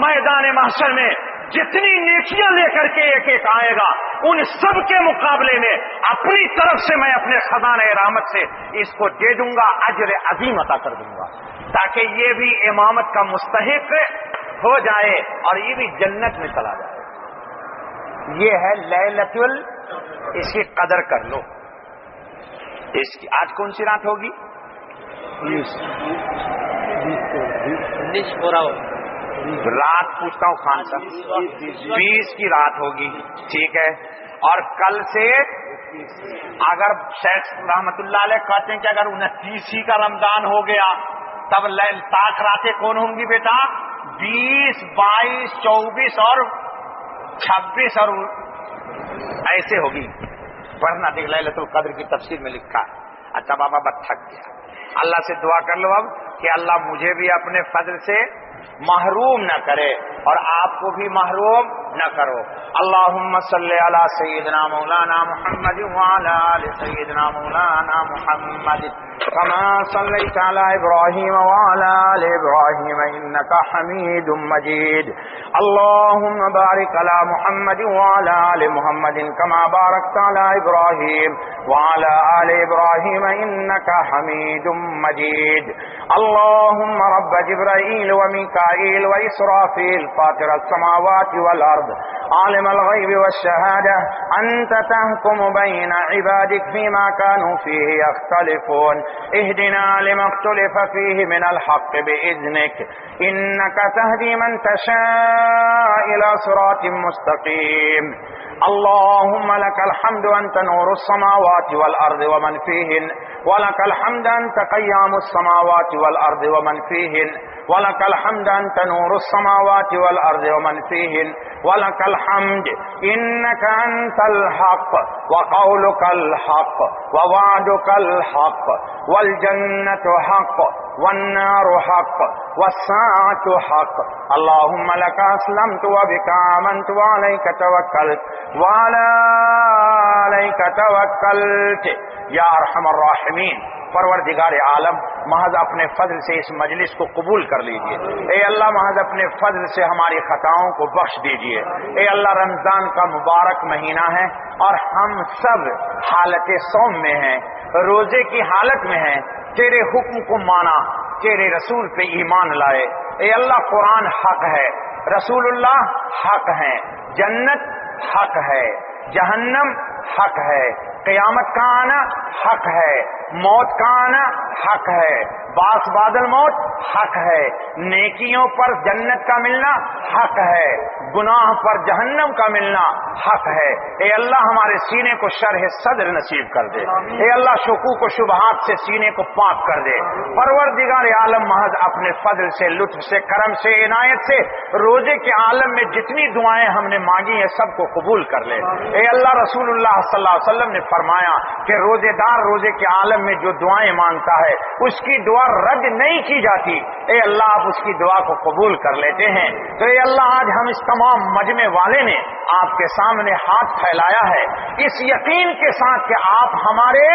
میدان محشر میں جتنی نیکیاں لے کر کے ایک ایک آئے گا، ان سب کے مقابلے میں اپنی طرف سے میں اپنے خزانہ رحمت سے اس کو دے دوں گا، اجر عظیم عطا کر دوں گا، تاکہ یہ بھی امامت کا مستحق ہو جائے اور یہ بھی جنت میں چلا جائے. یہ ہے لیلۃ اس کی قدر کر لو. اس کی آج کون سی رات ہوگی؟ 19 رات پوچھتا ہوں خان صاحب، 20 کی رات ہوگی، ٹھیک ہے. اور کل سے اگر شیخ رحمت اللہ علیہ کہتے ہیں کہ اگر 29 ہی کا رمضان ہو گیا تب طاق راتیں کون ہوں گی بیٹا؟ 20، 22، 24 اور 26 اور ایسے ہوگی. پڑھنا دیکھ لیلۃ القدر کی تفسیر میں لکھا ہے. اچھا بابا بس تھک گیا، اللہ سے دعا کر لو اب کہ اللہ مجھے بھی اپنے فضل سے محروم نہ کرے اور آپ کو بھی محروم نہ کرو. اللہم صلی علی سیدنا مولانا محمد وعلی آل سیدنا مولانا محمد کما صلیت علی ابراہیم وعلی آل ابراہیم انک حمید مجید. اللہم بارک علی محمد وعلی آل محمد کما بارکت علی ابراہیم وعلی آل ابراہیم انک حمید مجید. اللہم رب جبرائیل ومیکائیل واسرافیل فاطر السماوات والارض عالم الغیب والشہادہ انت تحکم بین عبادک فیما كانوا فیہ یختلفون اہدنا لما اختلف فیہ من الحق بإذنک انک تہدی من تشاء الى صراط مستقیم. اللهم لك الحمد أنت نور السماوات والأرض ومن فيهن ولك الحمد أنت قيام السماوات والأرض ومن فيهن ولك الحمد أنت نور السماوات والأرض ومن فيهن ولك الحمد إنك أنت الحق وقولك الحق ووعدك الحق والجنة حق والنار حق والساعة حق. اللهم لك أسلمت وبك آمنت وعليك توكلت وعليك توكلت یا ارحم الراحمین. پروردگار عالم محض اپنے فضل سے اس مجلس کو قبول کر لیجئے. اے اللہ محض اپنے فضل سے ہماری خطاؤں کو بخش دیجئے. اے اللہ رمضان کا مبارک مہینہ ہے اور ہم سب حالت صوم میں ہیں، روزے کی حالت میں ہیں. تیرے حکم کو مانا، تیرے رسول پہ ایمان لائے. اے اللہ قرآن حق ہے، رسول اللہ حق ہیں، جنت حق ہے، جہنم حق ہے، قیامت کا آنا حق ہے، موت کا آنا حق ہے، باس بادل موت حق ہے، نیکیوں پر جنت کا ملنا حق ہے، گناہ پر جہنم کا ملنا حق ہے. اے اللہ ہمارے سینے کو شرح صدر نصیب کر دے. اے اللہ شکوک و شبہات سے سینے کو پاک کر دے. پروردگار عالم محض اپنے فضل سے، لطف سے، کرم سے، عنایت سے روزے کے عالم میں جتنی دعائیں ہم نے مانگی ہیں سب کو قبول کر لے. اے اللہ رسول اللہ صلی اللہ علیہ وسلم نے فرمایا کہ روزے دار روزے کے عالم میں جو دعائیں مانگتا ہے اس کی دعا رد نہیں کی جاتی. اے اللہ آپ اس کی دعا کو قبول کر لیتے ہیں. تو اے اللہ آج ہم اس تمام مجمع والے نے آپ کے ساتھ سامنے ہاتھ پھیلایا ہے اس یقین کے ساتھ کہ آپ ہمارے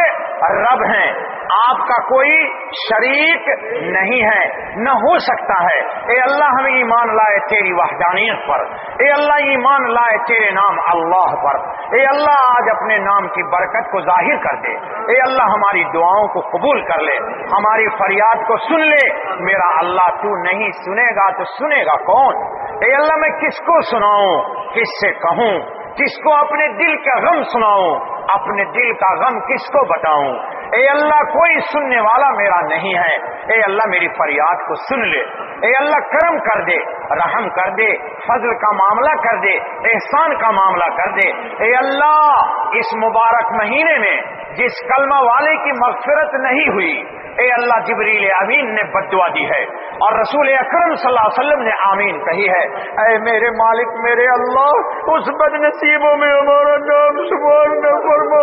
رب ہیں، آپ کا کوئی شریک نہیں ہے، نہ ہو سکتا ہے۔ اے اللہ ہمیں ایمان لائے تیری وحدانیت پر، اے اللہ ایمان لائے تیرے نام اللہ پر، اے اللہ آج اپنے نام کی برکت کو ظاہر کر دے، اے اللہ ہماری دعاؤں کو قبول کر لے، ہماری فریاد کو سن لے۔ میرا اللہ تو نہیں سنے گا تو سنے گا کون؟ اے اللہ میں کس کو سناؤں، کس سے کہوں، کس کو اپنے دل کا غم سناؤں، اپنے دل کا غم کس کو بتاؤں؟ اے اللہ کوئی سننے والا میرا نہیں ہے، اے اللہ میری فریاد کو سن لے، اے اللہ کرم کر دے، رحم کر دے، فضل کا معاملہ کر دے، احسان کا معاملہ کر دے۔ اے اللہ اس مبارک مہینے میں جس کلمہ والے کی مغفرت نہیں ہوئی، اے اللہ جبریل امین نے بددعا دی ہے اور رسول اکرم صلی اللہ علیہ وسلم نے آمین کہی ہے۔ اے میرے مالک میرے اللہ اس بد نصیبوں میں ہمارا نام شمار نہ فرما،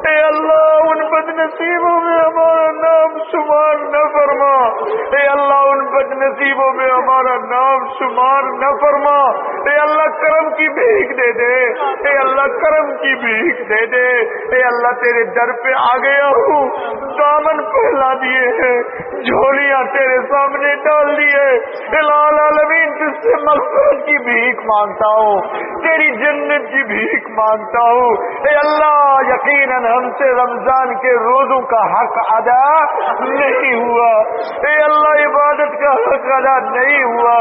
اے اللہ ان بد نصیبوں میں ہمارا نام شمار نہ فرما، اے اللہ ان بد نصیبوں میں ہمارا نام شمار نہ فرما، اے اللہ کرم کی بھیک دے دے، اے اللہ کرم کی بھیک دے دے، اے اللہ تیرے در پہ آ گیا ہوں، دامن پھیلا دیے ہیں، جھولیاں تیرے سامنے ڈال دیے، الہ العالمین تجھ سے مغفرت کی بھیک مانگتا ہوں، تیری جنت کی بھیک مانگتا ہوں۔ اے اللہ یقیناً ہم سے رمضان کے روزوں کا حق ادا نہیں ہوا، اے اللہ عبادت کا حق ادا نہیں ہوا،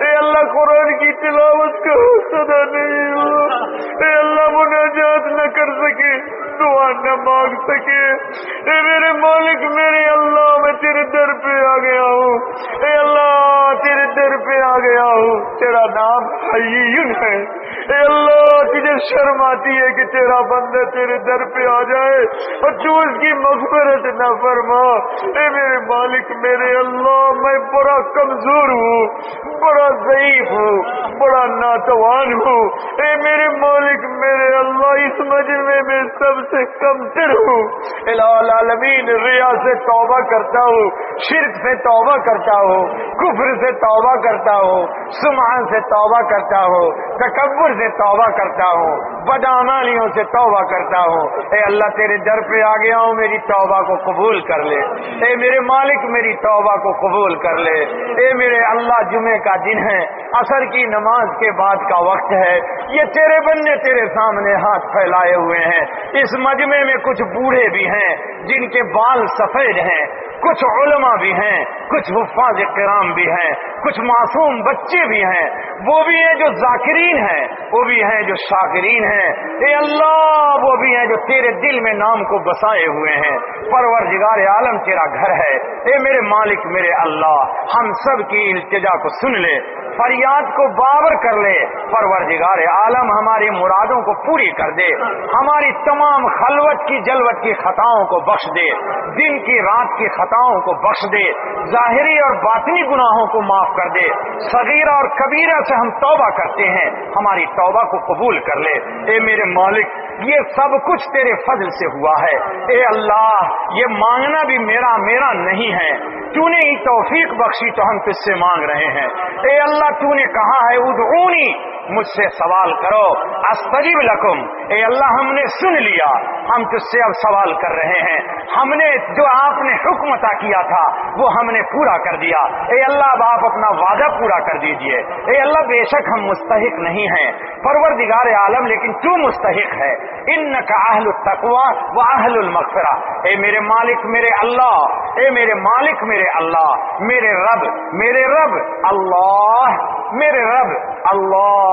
اے اللہ قرآن کی تلاوت کا حق ادا نہیں ہوا، اے اللہ مناجات نہ کر سکے، دعا نہ مانگ سکے، اے میرے مالک میرے اللہ میں تیرے در پہ آ گیا ہوں، اے اللہ تیرے در پہ آ گیا ہوں، تیرا نام حیّ ہے، اے اللہ تجھے شرم آتی ہے کہ تیرا بندہ تیرے در پہ آ جائے اور تو اس کی مغفرت نہ فرما۔ اے میرے مالک میرے اللہ میں بڑا کمزور ہوں، بڑا ضعیف ہوں، بڑا ناتوان ہوں، اے میرے مالک میرے اللہ اس مجمع میں سب سے کم تر ہوں، الہ العالمین ریا سے توبہ کرتا ہوں، شرک سے توبہ کرتا ہوں، کفر سے توبہ کرتا ہوں، سمعہ سے توبہ کرتا ہوں، تکبر سے توبہ کرتا ہوں، بدعمالیوں سے توبہ کرتا ہوں۔ اے اللہ تیرے در پہ آ گیا ہوں، میری توبہ کو قبول کر لے، اے میرے مالک میری توبہ کو قبول کر لے۔ اے میرے اللہ جمعے کا دن ہے، عصر کی نماز کے بعد کا وقت ہے، یہ تیرے بندے تیرے سامنے ہاتھ پھیلائے ہوئے ہیں، اس مجمع میں کچھ بوڑھے بھی ہیں جن کے بال سفید ہیں، کچھ علماء بھی ہیں، کچھ حفاظ کرام بھی ہیں، کچھ معصوم بچے بھی ہیں، وہ بھی ہیں جو ذاکرین ہیں، وہ بھی ہیں جو شاکرین ہیں، اے اللہ وہ بھی ہیں جو تیرے دل میں نام کو بسائے ہوئے ہیں۔ پروردگار عالم تیرا گھر ہے، اے میرے مالک میرے اللہ ہم سب کی التجا کو سن لے، فریاد کو بابر کر لے، پروردگار عالم ہماری مرادوں کو پوری کر دے، ہماری تمام خلوت کی جلوت کی خطاؤں کو بخش دے، دن کی رات کی خطاؤں کو بخش دے، ظاہری اور باطنی گناہوں کو معاف کر دے، صغیرہ اور کبیرہ سے ہم توبہ کرتے ہیں، ہماری توبہ کو قبول کر لے۔ اے میرے مالک یہ سب کچھ تیرے فضل سے ہوا ہے، اے اللہ یہ مانگنا بھی میرا نہیں ہے، تو نے ہی توفیق بخشی تو ہم تجھ سے مانگ رہے ہیں۔ اے اللہ تو نے کہا ہے ادعونی مجھ سے سوال کرو استجب لکم، اے اللہ ہم نے سن لیا، ہم تجھ سے اب سوال کر رہے ہیں، ہم نے جو آپ نے حکم عطا کیا تھا وہ ہم نے پورا کر دیا، اے اللہ اب آپ اپنا وعدہ پورا کر دیجئے۔ اے اللہ بے شک ہم مستحق نہیں ہیں پروردگار عالم، لیکن تو مستحق ہے، انک اہل التقوی و اہل المغفرہ۔ اے میرے مالک میرے اللہ، اے میرے مالک میرے اللہ، میرے رب اللہ، میرے رب اللہ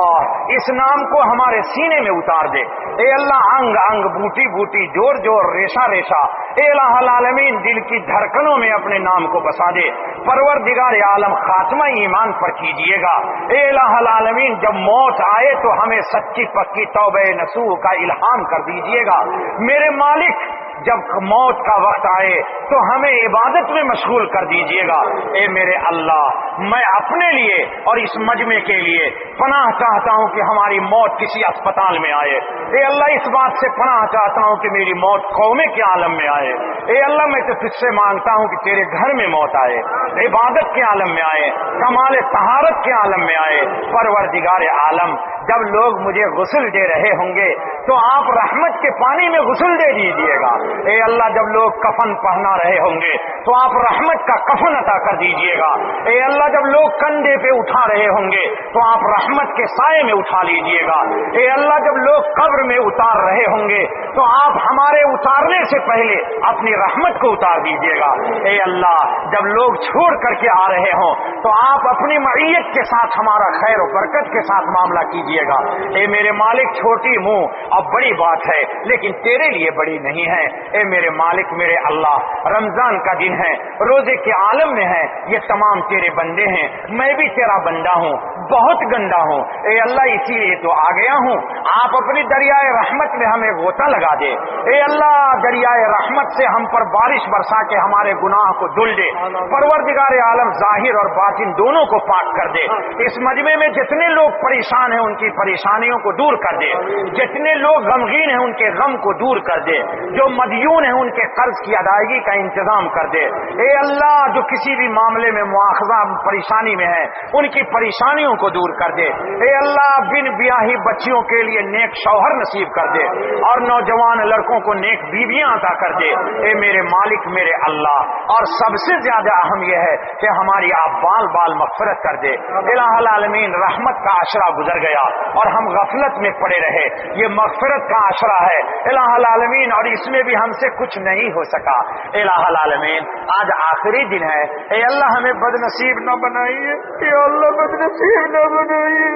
اس نام کو ہمارے سینے میں اتار دے، اے اللہ انگ انگ بوٹی بوٹی جوڑ جوڑ ریشہ ریشہ، اے الہ العالمین دل کی دھڑکنوں میں اپنے نام کو بسا دے۔ پروردگار عالم خاتمہ ایمان پر کیجئے گا، اے الہ العالمین جب موت آئے تو ہمیں سچی پکی توبہ نصوح کا الہام کر دیجئے گا۔ میرے مالک جب موت کا وقت آئے تو ہمیں عبادت میں مشغول کر دیجئے گا۔ اے میرے اللہ میں اپنے لیے اور اس مجمع کے لیے پناہ چاہتا ہوں کہ ہماری موت کسی اسپتال میں آئے، اے اللہ اس بات سے پناہ چاہتا ہوں کہ میری موت قومے کے عالم میں آئے، اے اللہ میں تو تجھ سے مانگتا ہوں کہ تیرے گھر میں موت آئے، عبادت کے عالم میں آئے، کمال طہارت کے عالم میں آئے۔ پروردگار عالم جب لوگ مجھے غسل دے رہے ہوں گے تو آپ رحمت کے پانی میں غسل دے دیجیے گا. اے اللہ جب لوگ کفن پہنا رہے ہوں گے تو آپ رحمت کا کفن عطا کر دیجیے گا. اے اللہ جب لوگ کندھے پہ اٹھا رہے ہوں گے تو آپ رحمت کے سائے میں اٹھا لیجیے گا. اے اللہ جب لوگ قبر میں اتار رہے ہوں گے تو آپ ہمارے اتارنے سے پہلے اپنی رحمت کو اتار دیجیے گا. اے اللہ جب لوگ چھوڑ کر کے آ رہے ہوں تو آپ اپنی معیت کے ساتھ ہمارا خیر و برکت کے ساتھ معاملہ کیجیے گا. اے میرے مالک چھوٹی منہ اب بڑی بات ہے لیکن تیرے لیے بڑی نہیں ہے. اے میرے مالک میرے اللہ رمضان کا دن ہے, روزے کے عالم میں ہے, یہ تمام تیرے بندے ہیں, میں بھی تیرا بندہ ہوں, بہت گندا ہوں. اے اللہ اسی لیے تو آ گیا ہوں, آپ اپنی دریائے رحمت میں ہمیں غوطہ لگا دے. اے اللہ دریائے رحمت سے ہم پر بارش برسا کے ہمارے گناہ کو دھل دے. پروردگار عالم ظاہر اور باطن دونوں کو پاک کر دے. اس مجمع میں جتنے لوگ پریشان ہیں ان کی پریشانیوں کو دور کر دے, جتنے لوگ غمگین ہیں ان کے غم کو دور کر دے, جو مدیون ہیں ان کے قرض کی ادائیگی کا انتظام کر دے. اے اللہ جو کسی بھی معاملے میں مواخذہ پریشانی میں ہے ان کی پریشانیوں کو دور کر دے. اے اللہ بن بیاہی بچیوں کے لیے نیک شوہر نصیب کر دے اور نوجوان لڑکوں کو نیک بیویاں عطا کر دے. اے میرے مالک میرے اللہ اور سب سے زیادہ اہم یہ ہے کہ ہماری آپ بال بال مغفرت کر دے. الہ العالمین رحمت کا عشرہ گزر گیا اور ہم غفلت میں پڑے رہے, یہ مغفرت کا عشرہ ہے الہ العالمین اور اس میں بھی ہم سے کچھ نہیں ہو سکا. الہ العالمین آج آخری دن ہے, اے اللہ ہمیں بد نصیب نہ بنائیے, اے اللہ بد نصیب نہ بنائیے,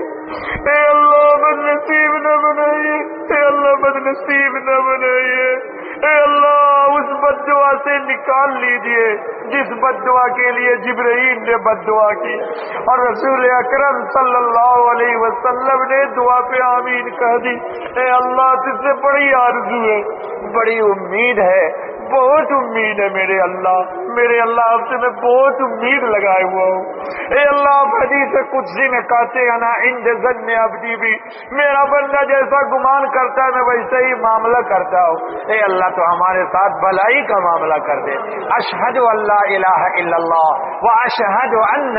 اے اللہ بد نصیب نہ بنائیے, اے اللہ بد نصیب نہ بنائیے. اے اللہ اس بد دعا سے نکال لیجئے جس بد دعا کے لیے جبرائیل نے بد دعا کی اور رسول اکرم صلی اللہ علیہ وسلم نے دعا پہ آمین کہہ دی. اے اللہ تجھ سے بڑی آرزو ہے, بڑی امید ہے, بہت امید ہے میرے اللہ آپ سے میں بہت امید لگائے ہوا ہوں. اے اللہ آپ حدیث قدسی میں کہتے ہیں نا عند ظن عبدی بھی, میرا بندہ جیسا گمان کرتا ہے میں ویسے ہی معاملہ کرتا ہوں. اے اللہ تو ہمارے ساتھ بھلائی کا معاملہ کر دے. اشہد ان لا الہ الا اللہ و اشہد ان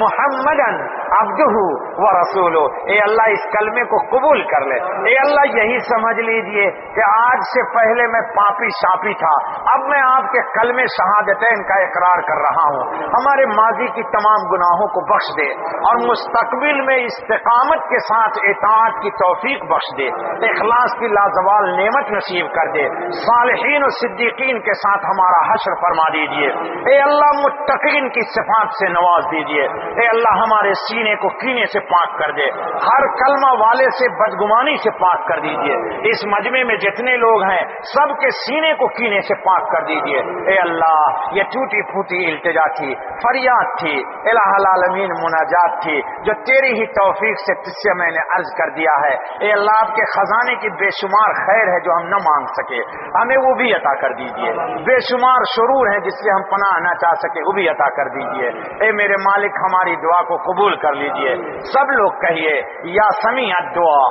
محمدا عبدہ و رسولہ. اے اللہ اس کلمے کو قبول کر لے. اے اللہ یہی سمجھ لیجئے کہ آج سے پہلے میں پاپی شاپی تھا, اب میں آپ کے کلمے شہادتین کا اقرار کر رہا ہوں. ہمارے ماضی کی تمام گناہوں کو بخش دے اور مستقبل میں استقامت کے ساتھ اطاعت کی توفیق بخش دے. اخلاص کی لازوال نعمت نصیب کر دے. صالحین و صدیقین کے ساتھ ہمارا حشر فرما دیجئے. اے اللہ متقین کی صفات سے نواز دیجئے. اے اللہ ہمارے سینے کو کینے سے پاک کر دے, ہر کلمہ والے سے بدگمانی سے پاک کر دیجئے. اس مجمع میں جتنے لوگ ہیں سب کے سینے کو کینے سے پاک کر دیجئے. اے اللہ یہ ٹوٹی پھوٹی التجا تھی, فریاد تھی, الہ العالمین مناجات تھی جو تیری ہی توفیق سے تجھ سے میں نے عرض کر دیا ہے. اے اللہ آپ کے خزانے کی بے شمار خیر ہے جو ہم نہ مانگ سکے, ہمیں وہ بھی عطا کر دیجئے. بے شمار شرور ہے جس سے ہم پناہ نہ چاہ سکے, وہ بھی عطا کر دیجئے. اے میرے مالک ہماری دعا کو قبول کر لیجئے. سب لوگ کہیے یا سمیع الدعا,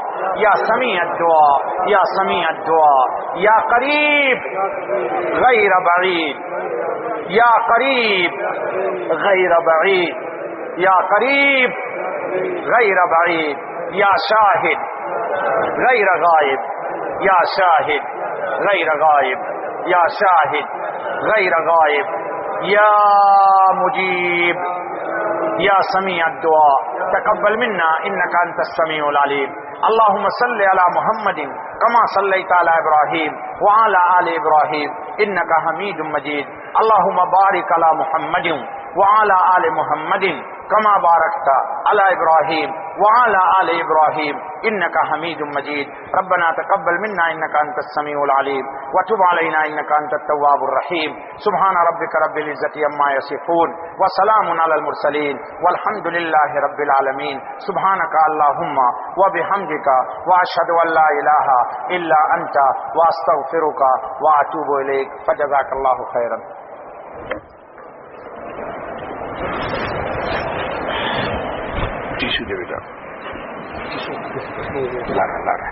یا سمیع الدعا, یا سمیع الدعا, یا قریب غیر بعید, یا قریب غیر بعید, یا قریب غیر بعید, یا شاہد غیر غائب, یا شاہد غیر غائب, یا شاہد غیر غائب, یا مجیب, یا سمیع الدعا تقبل منا انك انت السميع العليم. اللهم صل على محمد كما صليت على ابراهيم وعلى ال ابراهيم انك حميد مجيد. اللهم بارك على محمد وعلى ال محمد كما باركت على ابراهيم وعلى ال ابراهيم انك حميد مجيد. ربنا تقبل منا انك انت السميع العليم وتب علينا انك انت التواب الرحيم. سبحان ربك رب العزة عما يصفون وسلام على المرسلين والحمد لله رب العالمين. سبحانك اللهم وبحمدك واشهد ان لا اله الا انت واستغفرك واتوب اليك. فجزاك الله خيرا. ٹیشو دے بیٹا, لا رہا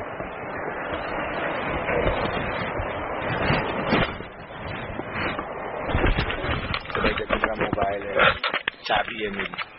موبائل ہے, چابی ہے میری.